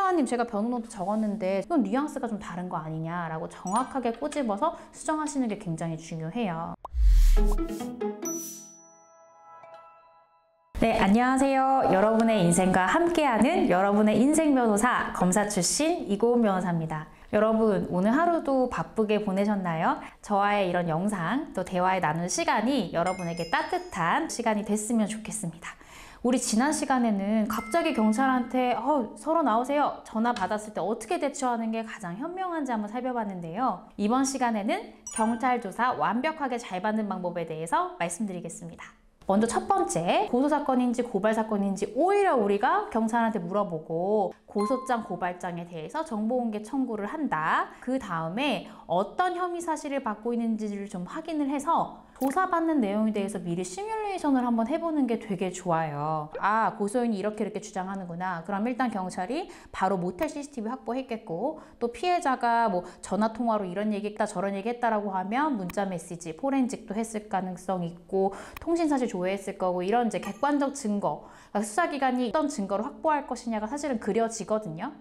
수사관님 제가 변호노트 적었는데 이건 뉘앙스가 좀 다른 거 아니냐라고 정확하게 꼬집어서 수정하시는 게 굉장히 중요해요. 네, 안녕하세요. 여러분의 인생과 함께하는 여러분의 인생 변호사, 검사 출신 이고은 변호사입니다. 여러분, 오늘 하루도 바쁘게 보내셨나요? 저와의 이런 영상, 또 대화에 나누는 시간이 여러분에게 따뜻한 시간이 됐으면 좋겠습니다. 우리 지난 시간에는 갑자기 경찰한테 서로 나오세요 전화 받았을 때 어떻게 대처하는 게 가장 현명한지 한번 살펴봤는데요. 이번 시간에는 경찰 조사 완벽하게 잘 받는 방법에 대해서 말씀드리겠습니다. 먼저 첫 번째, 고소사건인지 고발사건인지 오히려 우리가 경찰한테 물어보고 고소장, 고발장에 대해서 정보공개 청구를 한다. 그 다음에 어떤 혐의 사실을 받고 있는지를 좀 확인을 해서 조사받는 내용에 대해서 미리 시뮬레이션을 한번 해보는 게 되게 좋아요. 아, 고소인이 이렇게 주장하는구나. 그럼 일단 경찰이 바로 모텔 CCTV 확보했겠고, 또 피해자가 뭐 전화통화로 이런 얘기했다 저런 얘기했다라고 하면 문자 메시지, 포렌직도 했을 가능성이 있고, 통신사실 조회했을 거고, 이런 이제 객관적 증거, 그러니까 수사기관이 어떤 증거를 확보할 것이냐가 사실은 그려지거든요.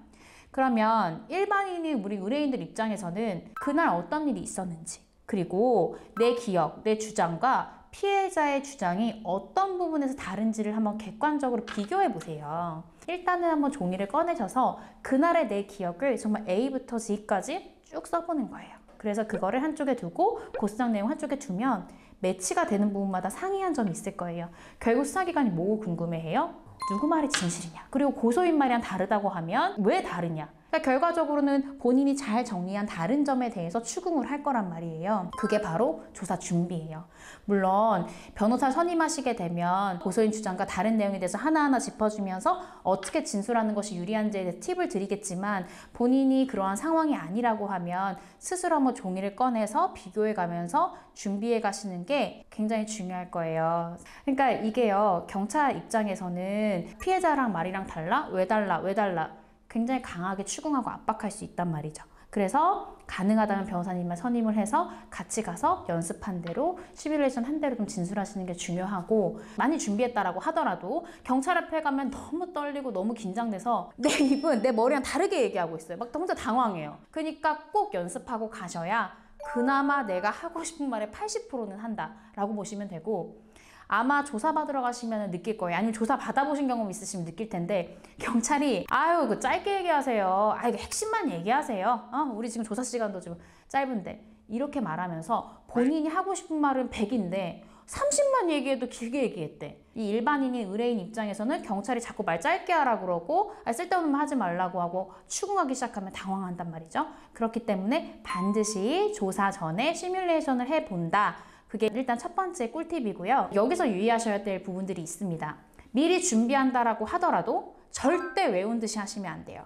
그러면 일반인인 우리 의뢰인들 입장에서는 그날 어떤 일이 있었는지, 그리고 내 기억, 내 주장과 피해자의 주장이 어떤 부분에서 다른지를 한번 객관적으로 비교해 보세요. 일단은 한번 종이를 꺼내셔서 그날의 내 기억을 정말 A부터 Z까지 쭉 써보는 거예요. 그래서 그거를 한쪽에 두고 고소장 내용 한쪽에 두면 매치가 되는 부분마다 상이한 점이 있을 거예요. 결국 수사기관이 뭐 궁금해해요? 누구 말이 진실이냐? 그리고 고소인 말이랑 다르다고 하면 왜 다르냐? 그러니까 결과적으로는 본인이 잘 정리한 다른 점에 대해서 추궁을 할 거란 말이에요. 그게 바로 조사 준비예요. 물론 변호사 선임하시게 되면 고소인 주장과 다른 내용에 대해서 하나하나 짚어주면서 어떻게 진술하는 것이 유리한지에 대해서 팁을 드리겠지만, 본인이 그러한 상황이 아니라고 하면 스스로 한번 종이를 꺼내서 비교해 가면서 준비해 가시는 게 굉장히 중요할 거예요. 그러니까 이게요, 경찰 입장에서는 피해자랑 말이랑 달라? 왜 달라? 왜 달라? 굉장히 강하게 추궁하고 압박할 수 있단 말이죠. 그래서 가능하다면 변호사님만 선임을 해서 같이 가서 연습한 대로 시뮬레이션 한 대로 좀 진술하시는 게 중요하고, 많이 준비했다라고 하더라도 경찰 앞에 가면 너무 떨리고 너무 긴장돼서 내 입은 내 머리랑 다르게 얘기하고 있어요. 막 혼자 당황해요. 그러니까 꼭 연습하고 가셔야 그나마 내가 하고 싶은 말의 80%는 한다라고 보시면 되고, 아마 조사받으러 가시면 느낄 거예요. 아니면 조사 받아보신 경험 있으시면 느낄 텐데, 경찰이 아유 그 짧게 얘기하세요. 아 이거 핵심만 얘기하세요. 우리 지금 조사 시간도 좀 짧은데, 이렇게 말하면서 본인이 하고 싶은 말은 100인데 30만 얘기해도 길게 얘기했대. 이 일반인인 의뢰인 입장에서는 경찰이 자꾸 말 짧게 하라고 그러고 쓸데없는 말 하지 말라고 하고 추궁하기 시작하면 당황한단 말이죠. 그렇기 때문에 반드시 조사 전에 시뮬레이션을 해본다. 그게 일단 첫 번째 꿀팁이고요. 여기서 유의하셔야 될 부분들이 있습니다. 미리 준비한다라고 하더라도 절대 외운 듯이 하시면 안 돼요.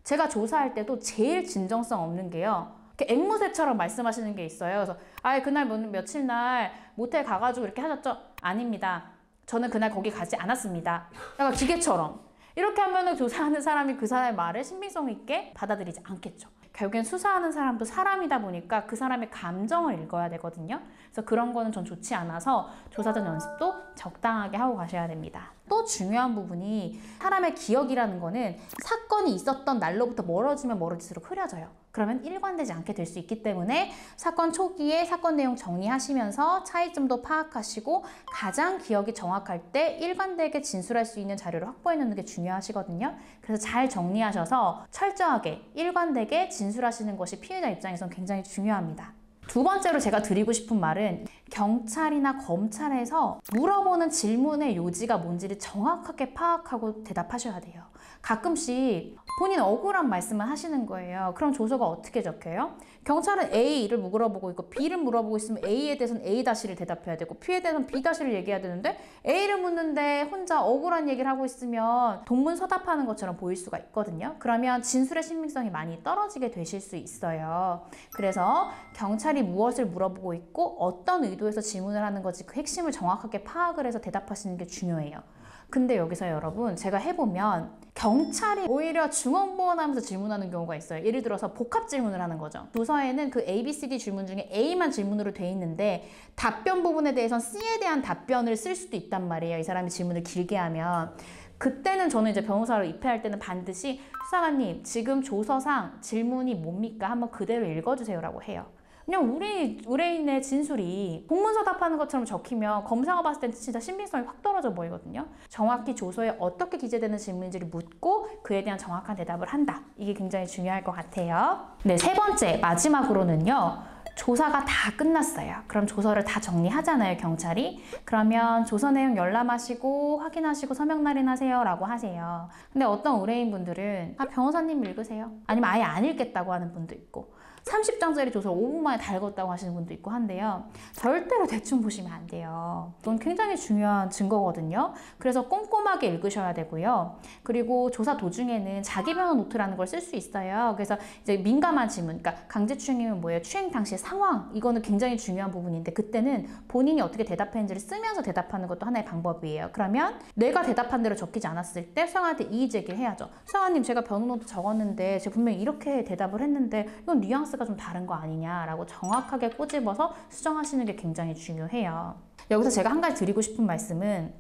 제가 조사할 때도 제일 진정성 없는 게요, 이렇게 앵무새처럼 말씀하시는 게 있어요. 그래서 그날 며칠 날 모텔 가가지고 이렇게 하셨죠? 아닙니다. 저는 그날 거기 가지 않았습니다. 약간 기계처럼. 이렇게 하면은 조사하는 사람이 그 사람의 말을 신빙성 있게 받아들이지 않겠죠. 결국엔 수사하는 사람도 사람이다 보니까 그 사람의 감정을 읽어야 되거든요. 그래서 그런 거는 전 좋지 않아서 조사 전 연습도 적당하게 하고 가셔야 됩니다. 또 중요한 부분이, 사람의 기억이라는 거는 사건이 있었던 날로부터 멀어지면 멀어질수록 흐려져요. 그러면 일관되지 않게 될 수 있기 때문에 사건 초기에 사건 내용 정리하시면서 차이점도 파악하시고 가장 기억이 정확할 때 일관되게 진술할 수 있는 자료를 확보해 놓는 게 중요하시거든요. 그래서 잘 정리하셔서 철저하게 일관되게 진술하시는 것이 피해자 입장에서는 굉장히 중요합니다. 두 번째로 제가 드리고 싶은 말은, 경찰이나 검찰에서 물어보는 질문의 요지가 뭔지를 정확하게 파악하고 대답하셔야 돼요. 가끔씩 본인 억울한 말씀을 하시는 거예요. 그럼 조서가 어떻게 적혀요? 경찰은 A를 물어보고 있고 B를 물어보고 있으면 A에 대해서는 A-를 대답해야 되고 B에 대해서는 B-를 얘기해야 되는데, A를 묻는데 혼자 억울한 얘기를 하고 있으면 동문서답하는 것처럼 보일 수가 있거든요. 그러면 진술의 신빙성이 많이 떨어지게 되실 수 있어요. 그래서 경찰이 무엇을 물어보고 있고 어떤 의도에서 질문을 하는 건지 그 핵심을 정확하게 파악을 해서 대답하시는 게 중요해요. 근데 여기서 여러분, 제가 해보면 경찰이 오히려 중언부언하면서 질문하는 경우가 있어요. 예를 들어서 복합 질문을 하는 거죠. 도서에는 그 A, B, C, D 질문 중에 A만 질문으로 돼 있는데 답변 부분에 대해서는 C에 대한 답변을 쓸 수도 있단 말이에요. 이 사람이 질문을 길게 하면. 그때는 저는 이제 변호사로 입회할 때는 반드시 수사관님 지금 조서상 질문이 뭡니까? 한번 그대로 읽어주세요라고 해요. 그냥 우리 의뢰인의 진술이 공문서 답하는 것처럼 적히면 검사가 봤을 땐 진짜 신빙성이 확 떨어져 보이거든요. 정확히 조서에 어떻게 기재되는 질문인지를 묻고 그에 대한 정확한 대답을 한다. 이게 굉장히 중요할 것 같아요. 네, 세 번째 마지막으로는요. 조사가 다 끝났어요. 그럼 조서를 다 정리하잖아요, 경찰이. 그러면 조서 내용 열람하시고 확인하시고 서명 날인하세요 라고 하세요. 근데 어떤 의뢰인분들은 변호사님 읽으세요. 아니면 아예 안 읽겠다고 하는 분도 있고 30장짜리 조서를 5분 만에 다 읽었다고 하시는 분도 있고 한데요. 절대로 대충 보시면 안 돼요. 이건 굉장히 중요한 증거거든요. 그래서 꼼꼼하게 읽으셔야 되고요. 그리고 조사 도중에는 자기 변호 노트라는 걸 쓸 수 있어요. 그래서 이제 민감한 질문, 그러니까 강제추행이면 뭐예요? 추행 당시의 상황, 이거는 굉장히 중요한 부분인데 그때는 본인이 어떻게 대답했는지를 쓰면서 대답하는 것도 하나의 방법이에요. 그러면 내가 대답한 대로 적히지 않았을 때 수사관한테 이의 제기를 해야죠. 수사관님 제가 변호 노트 적었는데 제가 분명히 이렇게 대답을 했는데 이건 뉘앙스가 좀 다른 거 아니냐라고 정확하게 꼬집어서 수정하시는 게 굉장히 중요해요. 여기서 제가 한 가지 드리고 싶은 말씀은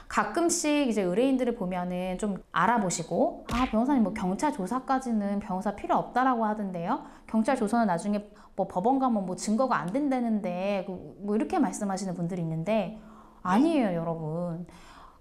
가끔씩 이제 의뢰인들을 보면은 좀 알아보시고 변호사님 뭐 경찰 조사까지는 변호사 필요 없다라고 하던데요. 경찰 조사는 나중에 뭐 법원 가면 뭐 증거가 안 된다는데 뭐 이렇게 말씀하시는 분들이 있는데 아니에요, 여러분.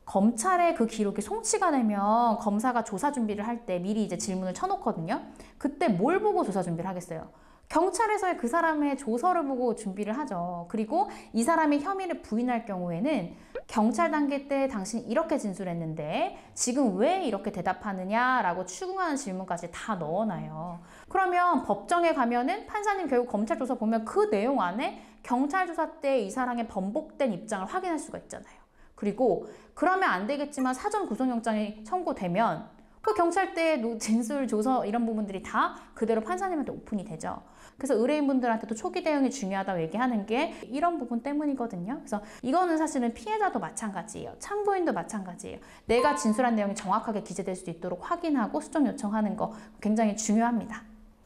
검찰의 그 기록이 송치가 되면 검사가 조사 준비를 할 때 미리 이제 질문을 쳐놓거든요. 그때 뭘 보고 조사 준비를 하겠어요? 경찰에서의 그 사람의 조서를 보고 준비를 하죠. 그리고 이 사람이 혐의를 부인할 경우에는 경찰 단계 때 당신이 이렇게 진술했는데 지금 왜 이렇게 대답하느냐라고 추궁하는 질문까지 다 넣어놔요. 그러면 법정에 가면은 판사님 결국 검찰 조사 보면 그 내용 안에 경찰 조사 때 이 사람의 번복된 입장을 확인할 수가 있잖아요. 그리고 그러면 안 되겠지만 사전 구속영장이 청구되면 그 경찰대 진술, 조서 이런 부분들이 다 그대로 판사님한테 오픈이 되죠. 그래서 의뢰인분들한테도 초기 대응이 중요하다고 얘기하는 게 이런 부분 때문이거든요. 그래서 이거는 사실은 피해자도 마찬가지예요. 참고인도 마찬가지예요. 내가 진술한 내용이 정확하게 기재될 수 있도록 확인하고 수정 요청하는 거 굉장히 중요합니다.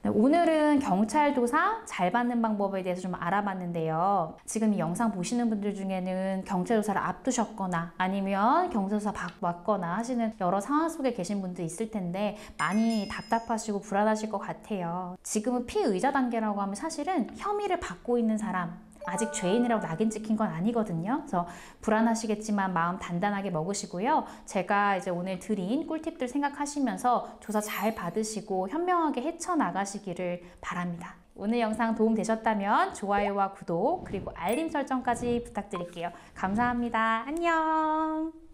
오늘은 경찰 조사 잘 받는 방법에 대해서 좀 알아봤는데요. 지금 이 영상 보시는 분들 중에는 경찰 조사를 앞두셨거나 아니면 경찰 조사 받거나 하시는 여러 상황 속에 계신 분들 있을 텐데 많이 답답하시고 불안하실 것 같아요. 지금은 피의자 단계라고 하면 사실은 혐의를 받고 있는 사람, 아직 죄인이라고 낙인 찍힌 건 아니거든요. 그래서 불안하시겠지만 마음 단단하게 먹으시고요. 제가 이제 오늘 드린 꿀팁들 생각하시면서 조사 잘 받으시고 현명하게 헤쳐나가시기를 바랍니다. 오늘 영상 도움 되셨다면 좋아요와 구독 그리고 알림 설정까지 부탁드릴게요. 감사합니다. 안녕.